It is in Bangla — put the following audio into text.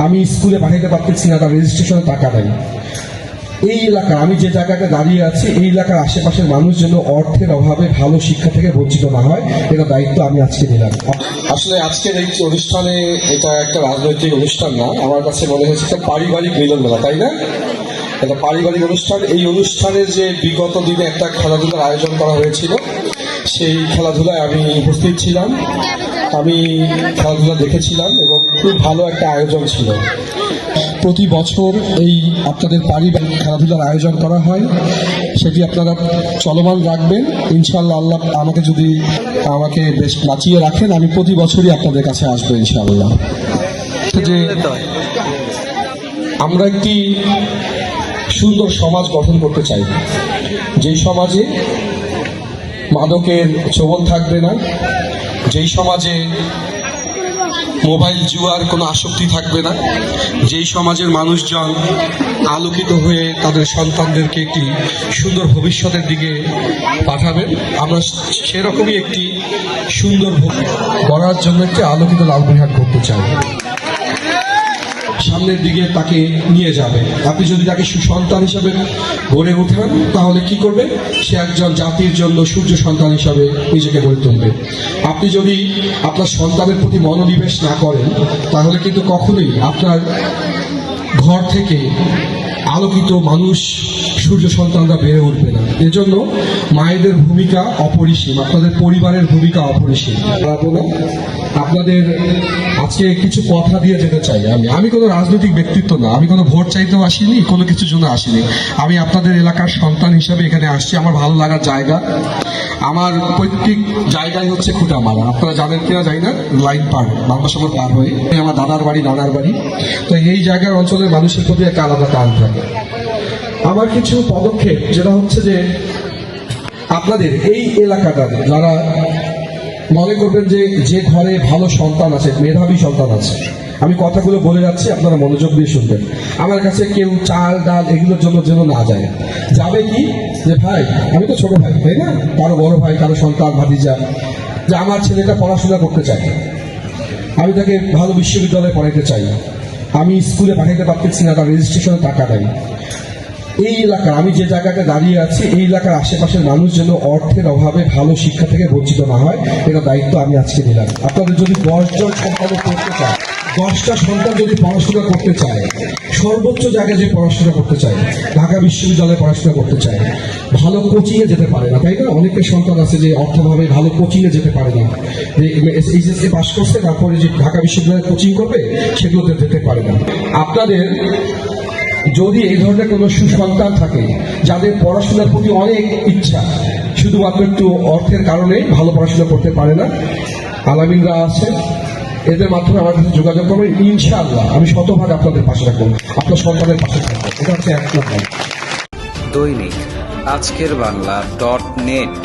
আমি স্কুলে পাঠাইতে পারতেছি না, তার রেজিস্ট্রেশনে টাকা নাই। এই এলাকা, আমি যে জায়গাটা দাঁড়িয়ে আছি, এই এলাকার আশেপাশের মানুষ যেন অর্থের অভাবে ভালো শিক্ষা থেকে বঞ্চিত না হয়, এটা দায়িত্ব আমি আজকে নিলাম। আসলে আজকের এই অনুষ্ঠানে, এটা একটা রাজনৈতিক অনুষ্ঠান না, আমার কাছে মনে হয়েছে একটা পারিবারিক মিলন মেলা, তাই না? একটা পারিবারিক অনুষ্ঠান। এই অনুষ্ঠানের যে বিগত দিনে একটা খেলাধুলার আয়োজন করা হয়েছিল, সেই খেলাধুলায় আমি উপস্থিত ছিলাম, আমি খেলাধুলা দেখেছিলাম এবং খুব ভালো একটা আয়োজন ছিল। প্রতি বছর এই আপনাদের পারিবারিক খেলাধুলার আয়োজন করা হয়, সেটি আপনারা চলমান রাখবেন ইনশাআল্লাহ। আল্লাহ আমাকে বেশ বাঁচিয়ে রাখেন, আমি প্রতি বছরই আপনাদের কাছে আসবো ইনশাআল্লাহ। যে আমরা একটি সুন্দর সমাজ গঠন করতে চাই, যেই সমাজে মাদকের ছোবল থাকবে না, যেই সমাজে মোবাইল জুয়ার কোনো আসক্তি থাকবে না, যেই সমাজের মানুষজন আলোকিত হয়ে তাদের সন্তানদেরকে একটি সুন্দর ভবিষ্যতের দিকে পাঠাবেন। আমরা সেরকমই একটি সুন্দর গড়ার জন্য একটি আলোকিত লালমনিরহাট করতে চাই। সামনের দিকে তাকে নিয়ে যাবে। আপনি যদি তাকে সুসন্তান হিসাবে গড়ে ওঠান, তাহলে কি করবে? সে একজন জাতির জন্য সূর্য সন্তান হিসাবে নিজেকে গড়ে তুলবে। আপনি যদি আপনার সন্তানের প্রতি মনোনিবেশ না করেন, তাহলে কিন্তু কখনোই আপনার ঘর থেকে আলোকিত মানুষ, সূর্য সন্তানরা বেড়ে উঠবে না। এজন্য মায়েদের ভূমিকা অপরিসীম, আপনাদের পরিবারের ভূমিকা অপরিসীম। আপনাদের আজকে কিছু কথা দিয়ে যেতে চাই। আমি কোনো রাজনৈতিক ব্যক্তিত্ব না, আমি কোনো ভোট চাইতেও আসিনি, কোনো কিছুর জন্য আসিনি। আমি আপনাদের এলাকার সন্তান হিসেবে এখানে আসছি। আমার ভালো লাগার জায়গা, আমার পৈতৃক জায়গায় হচ্ছে খুঁটামারা। আপনারা জানেন কিনা জানি না, লাইন পার, বাংলাসাগর পার হয়ে আমার দাদার বাড়ি। তো এই জায়গার অঞ্চলের মানুষের প্রতি একটা আলাদা টান থাকে। আমার কিছু পদক্ষেপ, যেটা হচ্ছে যে আপনাদের এই এলাকাটা, যারা মনে করবেন যে ঘরে ভালো সন্তান আছে, মেধাবী সন্তান আছে, আমি কথাগুলো বলে যাচ্ছি, আপনারা মনোযোগ দিয়ে শুনবেন। আমার কাছে কেউ চাল ডাল এগুলোর জন্য যেন না যায়। যাবে কি যে ভাই, আমি তো ছোট ভাই, তাই না? কারো বড় ভাই, কারো সন্তান, ভাতিজা, যে আমার ছেলেটা পড়াশোনা করতে চায়, আমি তাকে ভালো বিশ্ববিদ্যালয়ে পড়াইতে চাই, আমি স্কুলে পাঠাইতে পারতেছি না, তার রেজিস্ট্রেশনে টাকা নেই। এই এলাকা, আমি যে জায়গাটা দাঁড়িয়ে আছি, এই এলাকার আশেপাশের মানুষ যেন অর্থের অভাবে ভালো শিক্ষা থেকে বঞ্চিত না হয়, এটা দায়িত্ব আমি আজকে নিলাম। আপনাদের যদি 10 জন সন্তান পড়তে চায়, 10টা সন্তান যদি পড়াশোনা করতে চায়, সর্বোচ্চ জায়গায় যে পড়াশোনা করতে চায়, ঢাকা বিশ্ববিদ্যালয়ে পড়াশোনা করতে চায়, ভালো কোচিংয়ে যেতে পারে না, তাই না? অনেকের সন্তান আছে যে অর্থভাবে ভালো কোচিংয়ে যেতে পারে না, যে এইচএসসি পাস করছে, তারপরে যে ঢাকা বিশ্ববিদ্যালয়ে কোচিং করবে, সেগুলোতে যেতে পারে না। আপনাদের যদি এই ধরনের কোনো সুসন্তান থাকে, যাদের পড়াশোনার প্রতি অনেক ইচ্ছা, শুধুমাত্র একটু অর্থের কারণে ভালো পড়াশোনা করতে পারে না, আলামিনরা আছে, এদের মাধ্যমে আমার কাছে যোগাযোগ করবেন। ইনশাআল্লাহ আমি শতভাগ আপনাদের পাশে রাখবো, আপনার সন্তানের পাশে থাকবো। এটা হচ্ছে এক কথা। দৈনিক আজকের বাংলা .net